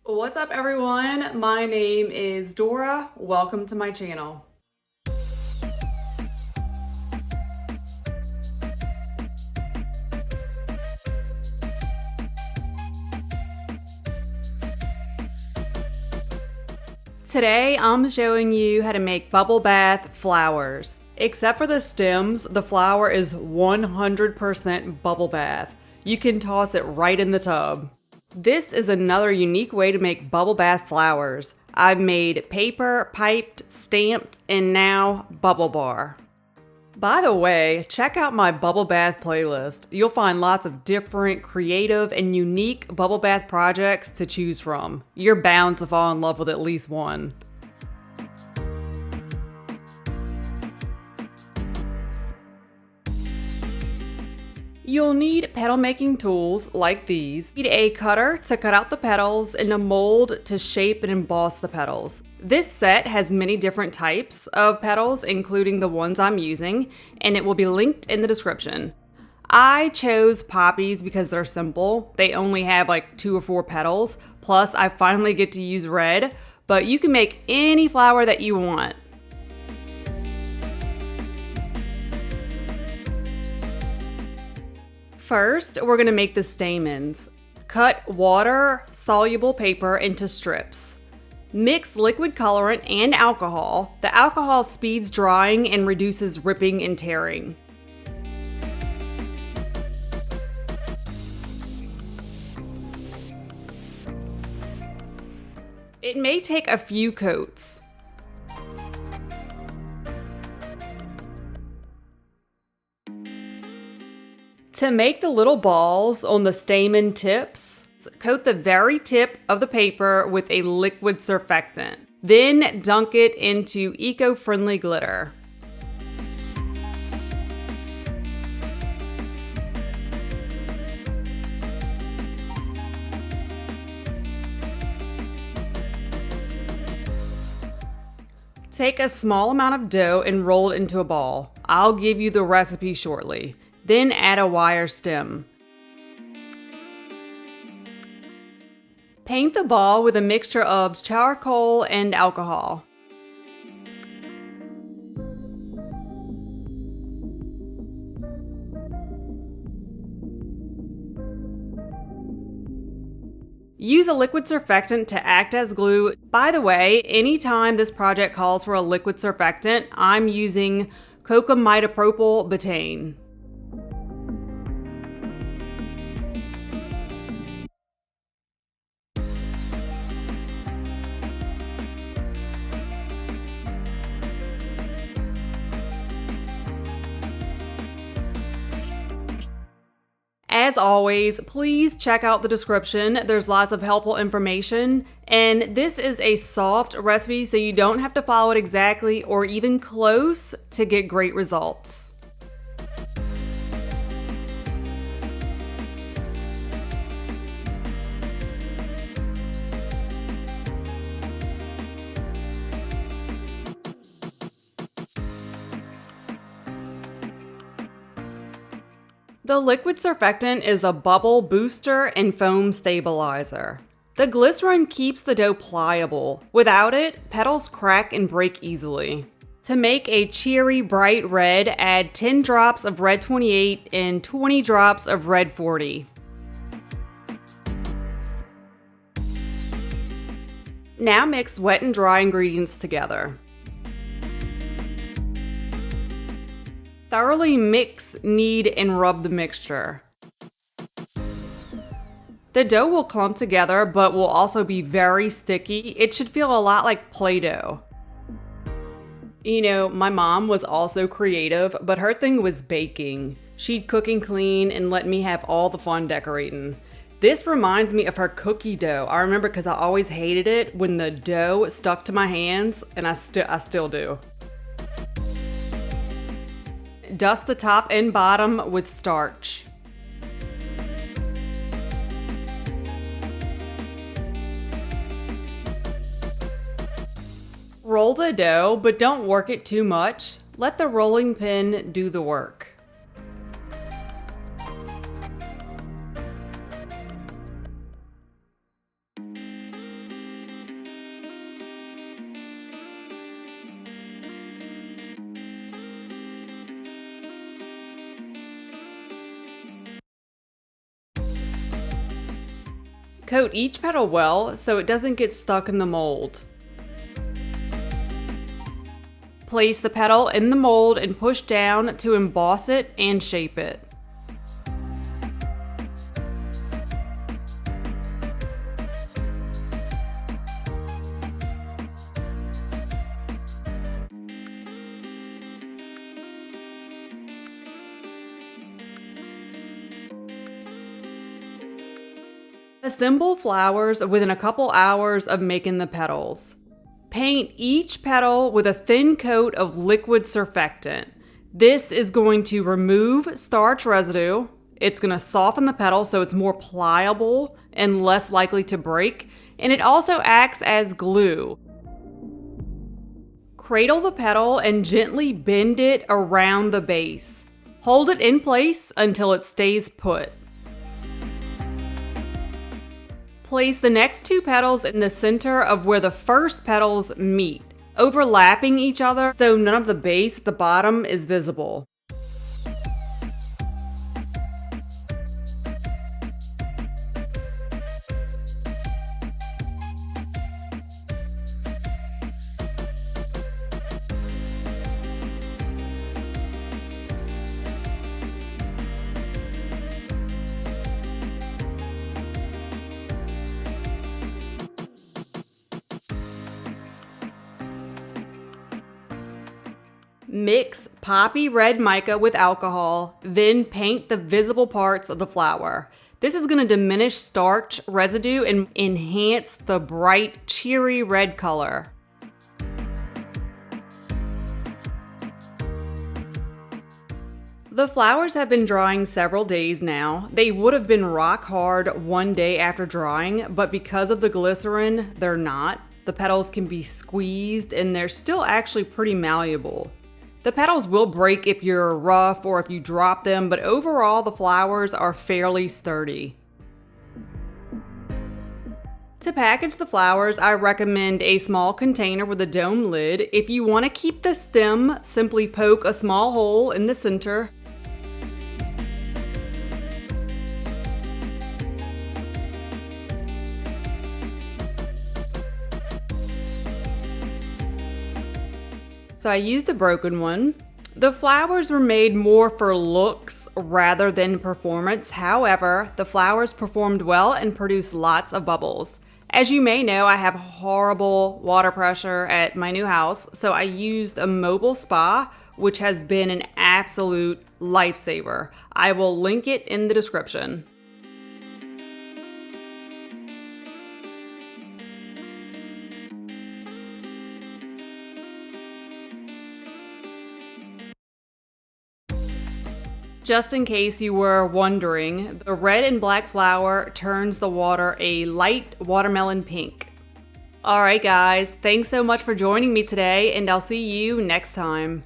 What's up, everyone? My name is Dora. Welcome to my channel. Today, I'm showing you how to make bubble bath flowers. Except for the stems, the flower is 100% bubble bath. You can toss it right in the tub. This is another unique way to make bubble bath flowers. I've made paper, piped, stamped, and now bubble bar. By the way, check out my bubble bath playlist. You'll find lots of different, creative, and unique bubble bath projects to choose from. You're bound to fall in love with at least one. You'll need petal making tools like these. You need a cutter to cut out the petals and a mold to shape and emboss the petals. This set has many different types of petals, including the ones I'm using, and it will be linked in the description. I chose poppies because they're simple. They only have like 2 or 4 petals, plus I finally get to use red, but you can make any flower that you want. First, we're gonna make the stamens. Cut water-soluble paper into strips. Mix liquid colorant and alcohol. The alcohol speeds drying and reduces ripping and tearing. It may take a few coats. To make the little balls on the stamen tips, coat the very tip of the paper with a liquid surfactant. Then dunk it into eco-friendly glitter. Take a small amount of dough and roll it into a ball. I'll give you the recipe shortly. Then add a wire stem. Paint the ball with a mixture of charcoal and alcohol. Use a liquid surfactant to act as glue. By the way, anytime this project calls for a liquid surfactant, I'm using cocamidopropyl betaine. As always, please check out the description. There's lots of helpful information. And this is a soft recipe, so you don't have to follow it exactly or even close to get great results. The liquid surfactant is a bubble booster and foam stabilizer. The glycerin keeps the dough pliable. Without it, petals crack and break easily. To make a cheery bright red, add 10 drops of red 28 and 20 drops of red 40. Now mix wet and dry ingredients together. Thoroughly mix, knead, and rub the mixture. The dough will clump together, but will also be very sticky. It should feel a lot like Play-Doh. You know, my mom was also creative, but her thing was baking. She'd cook and clean and let me have all the fun decorating. This reminds me of her cookie dough. I remember because I always hated it when the dough stuck to my hands, and I still do. Dust the top and bottom with starch. Roll the dough, but don't work it too much. Let the rolling pin do the work. Coat each petal well so it doesn't get stuck in the mold. Place the petal in the mold and push down to emboss it and shape it. Assemble flowers within a couple hours of making the petals. Paint each petal with a thin coat of liquid surfactant. This is going to remove starch residue. It's going to soften the petal so it's more pliable and less likely to break. And it also acts as glue. Cradle the petal and gently bend it around the base. Hold it in place until it stays put. Place the next two petals in the center of where the first petals meet, overlapping each other so none of the base at the bottom is visible. Mix poppy red mica with alcohol, then paint the visible parts of the flower. This is going to diminish starch residue and enhance the bright, cheery red color. The flowers have been drying several days now. They would have been rock hard one day after drying, but because of the glycerin, they're not. The petals can be squeezed and they're still actually pretty malleable. The petals will break if you're rough or if you drop them, but overall the flowers are fairly sturdy. To package the flowers, I recommend a small container with a dome lid. If you want to keep the stem, simply poke a small hole in the center. So I used a broken one. The flowers were made more for looks rather than performance. However, the flowers performed well and produced lots of bubbles. As you may know, I have horrible water pressure at my new house, so I used a mobile spa, which has been an absolute lifesaver. I will link it in the description. Just in case you were wondering, the red and black flower turns the water a light watermelon pink. Alright guys, thanks so much for joining me today, and I'll see you next time.